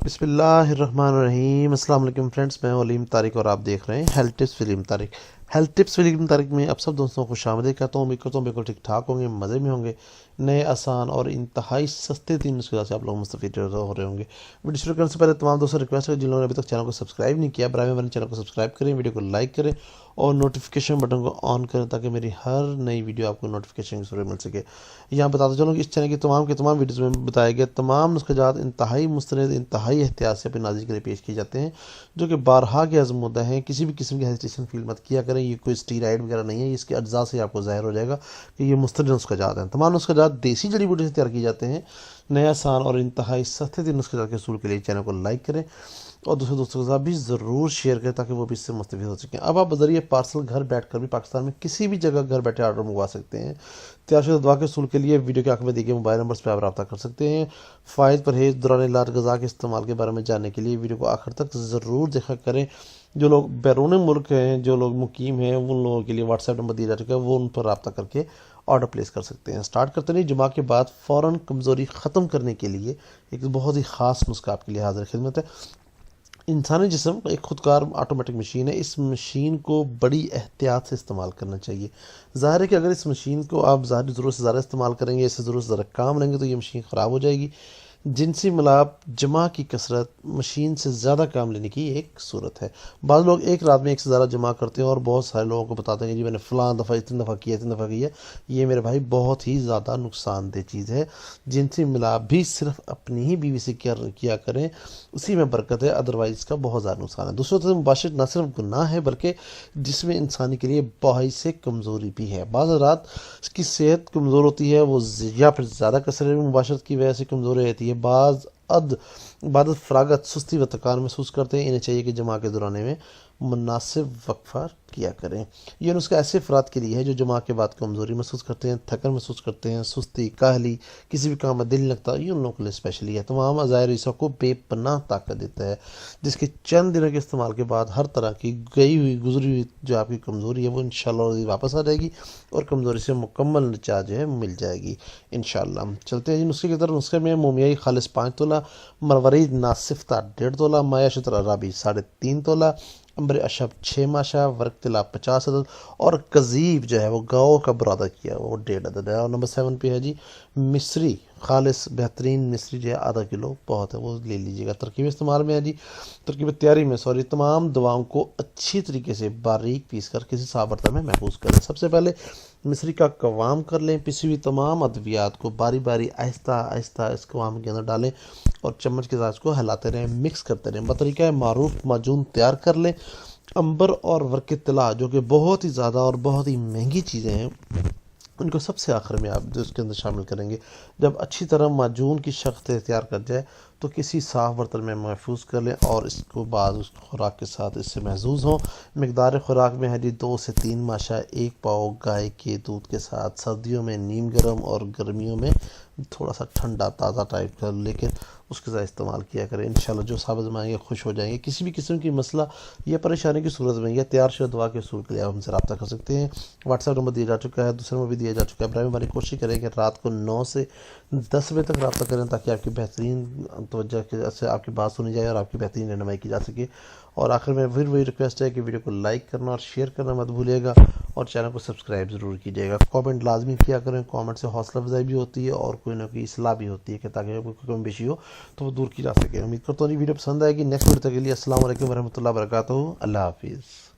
بسم اللہ الرحمن الرحیم۔ السلام علیکم فرینڈز، میں علیم طارق اور آپ دیکھ رہے ہیں health tips film Tariq. Health tips film Tariq میں اب سب دوستوں کو شامل کرتا ہوں، امید کرتا ہوں بالکل ٹھیک ٹھاک ہوں گے، مزے میں ہوں گے۔ نئے آسان اور انتہائی سستے 3 نسخے سے آپ لوگ مستفید ہو رہے ہوں گے۔ ویڈیو شروع کرنے سے پہلے تمام دوستوں ریکویسٹ ہے، جن لوگوں نے ابھی تک چینل کو سبسکرائب نہیں کیا، برائے مہربانی چینل کو سبسکرائب کریں، ویڈیو کو لائک کریں اور نوٹیفیکیشن بٹن کو آن کریں تاکہ میری ہر نئی ویڈیو آپ کو نوٹیفیکیشن کے ذریعے مل سکے۔ یہاں بتاتا چلوں کہ اس چینل کی تمام ویڈیوز میں بتائے گئے تمام نسخہ جات انتہائی مستند، انتہائی احتیاط سے اپنے ناظرین کے لیے پیش کیے جاتے ہیں، جو کہ بارہا کے آزمودہ ہیں۔ کسی بھی قسم کی ہیزیٹیشن فیل مت کیا کریں، یہ کوئی اسٹیرائڈ وغیرہ نہیں ہے، اس کے اجزاء سے آپ کو ظاہر ہو جائے گا کہ یہ مستند نسخہ جات ہیں۔ تمام نسخہ جات دیسی جڑی بوٹی سے تیار کیے جاتے ہیں۔ نئے آسان اور انتہائی سستے 3 نسخہ جات کے حصول کے لیے چینل کو لائک کریں اور دوسرے دوستوں کے ساتھ بھی ضرور شیئر کریں تاکہ وہ بھی اس سے مستفید ہو سکیں۔ اب آپ بذریعہ پارسل گھر بیٹھ کر بھی پاکستان میں کسی بھی جگہ گھر بیٹھے آرڈر منگوا سکتے ہیں۔ تیار شدہ دوا کے حصول کے لیے ویڈیو کے آخر میں دیے گئے موبائل نمبرز پہ آپ رابطہ کر سکتے ہیں۔ فائد پرہیز دوران علاج غذا کے استعمال کے بارے میں جاننے کے لیے ویڈیو کو آخر تک ضرور دیکھا کریں۔ جو لوگ بیرون ملک ہیں، جو لوگ مقیم ہیں، ان لوگوں کے لیے واٹس ایپ نمبر دیا جا چکا ہے، وہ ان پر رابطہ کر کے آرڈر پلیس کر سکتے ہیں۔ سٹارٹ کرتے ہیں جماع کے بعد فوراً کمزوری ختم کرنے کے لیے ایک بہت ہی خاص نسخہ آپ کے لیے حاضر خدمت ہے۔ انسانی جسم ایک خودکار آٹومیٹک مشین ہے، اس مشین کو بڑی احتیاط سے استعمال کرنا چاہیے۔ ظاہر ہے کہ اگر اس مشین کو آپ ظاہری ضرورت سے زیادہ استعمال کریں گے، اس سے ضرورت سے زیادہ کام لیں گے تو یہ مشین خراب ہو جائے گی۔ جنسی ملاپ جمع کی کثرت مشین سے زیادہ کام لینے کی ایک صورت ہے۔ بعض لوگ ایک رات میں ایک سے زیادہ جمع کرتے ہیں اور بہت سارے لوگوں کو بتاتے ہیں کہ جی میں نے فلاں دفعہ اتنی دفعہ کیا۔ یہ میرے بھائی بہت ہی زیادہ نقصان دہ چیز ہے۔ جنسی ملاپ بھی صرف اپنی ہی بیوی سے کیا کریں، اسی میں برکت ہے، ادروائز اس کا بہت زیادہ نقصان ہے۔ دوسروں سے مباشرت نہ صرف گناہ ہے بلکہ جسم انسانی کے لیے باعث سے کمزوری بھی ہے۔ بعض حضرات اس کی صحت کمزور ہوتی ہے، وہ یا پھر زیادہ کثرت مباشرت کی وجہ سے کمزور رہتی ہے۔ بعض فراغت، سستی و تھکان محسوس کرتے ہیں، انہیں چاہیے کہ جماع کے دوران میں مناسب وقفہ کیا کریں۔ یہ نسخہ ایسے افراد کے لیے ہے جو جماع کے بعد کمزوری محسوس کرتے ہیں، تھکن محسوس کرتے ہیں، سستی، کاہلی، کسی بھی کام میں دل نہیں لگتا، یہ ان لوگوں کے لیے اسپیشلی ہے۔ تمام عزائر عیسیٰ کو بے پناہ طاقت دیتا ہے، جس کے چند دنوں کے استعمال کے بعد ہر طرح کی گزری ہوئی جو آپ کی کمزوری ہے وہ انشاءاللہ واپس آ جائے گی اور کمزوری سے مکمل نجات جو ہے مل جائے گی انشاءاللہ۔ چلتے ہیں نسخے کی طرف۔ نسخے میں مومیائی خالص 5 تولہ، مروارید ناصفتہ 1.5 تولہ، مایہ شتر عرابی 3.5 تولہ، امبر اشب 6 ماشا، ورق طلا 50 عدد اور قضیب جو ہے وہ گاؤں کا برادہ کیا وہ 1.5 عدد ہے۔ اور نمبر 7 پہ ہے جی مصری خالص بہترین مصری جو ہے ½ کلو بہت ہے، وہ لے لیجیے گا۔ ترکیب استعمال میں ہے جی تیاری میں تمام دواؤں کو اچھی طریقے سے باریک پیس کر کسی صاف برتن میں محفوظ کریں۔ سب سے پہلے مصری کا قوام کر لیں، پسی ہوئی تمام ادویات کو باری باری آہستہ آہستہ اس قوام کے اندر ڈالیں اور چمچ کے ساتھ اس کو ہلاتے رہیں، مکس کرتے رہیں۔ بطریقہ معروف معجون تیار کر لیں۔ امبر اور ورق طلا جو کہ بہت ہی زیادہ اور بہت ہی مہنگی چیزیں ہیں، ان کو سب سے آخر میں آپ جو اس کے اندر شامل کریں گے۔ جب اچھی طرح معجون کی شکل تیار کر جائے تو کسی صاف برتن میں محفوظ کر لیں اور اس کو بعد اس خوراک کے ساتھ اس سے محظوظ ہوں۔ مقدار خوراک میں ہے جی 2 سے 3 ماشا، 1 پاؤ گائے کے دودھ کے ساتھ، سردیوں میں نیم گرم اور گرمیوں میں تھوڑا سا ٹھنڈا تازہ ٹائپ کا، لیکن اس کے ساتھ استعمال کیا کریں۔ انشاءاللہ جو ثابت مائیں گے خوش ہو جائیں گے۔ کسی بھی قسم کی مسئلہ یا پریشانی کی صورت میں یا تیار شدہ دوا کے حصول کے لیے آپ ہم سے رابطہ کر سکتے ہیں۔ واٹس ایپ نمبر دیا جا چکا ہے، دوسرے نمبر بھی دیا جا چکا ہے۔ برائے مہربانی کوشش کریں کہ رات کو 9 سے 10 بجے تک رابطہ کریں تاکہ آپ کی بہترین توجہ سے آپ کی بات سنی جائے اور آپ کی بہترین رہنمائی کی جا سکے۔ اور آخر میں پھر وہی ریکویسٹ ہے کہ ویڈیو کو لائک کرنا اور شیئر کرنا مت بھولیے گا اور چینل کو سبسکرائب ضرور کیجیے گا۔ کامنٹ لازمی کیا کریں، کامنٹ سے حوصلہ افزائی بھی ہوتی ہے اور کوئی نہ کوئی اصلاح بھی ہوتی ہے کہ تاکہ کوئی کمی بیشی ہو تو وہ دور کی جا سکے۔ امید کرتا ہوں یہ ویڈیو پسند آئے گی۔ نیکسٹ ویڈیو تک کے لیے السلام علیکم ورحمۃ اللہ وبرکاتہ۔ اللہ حافظ۔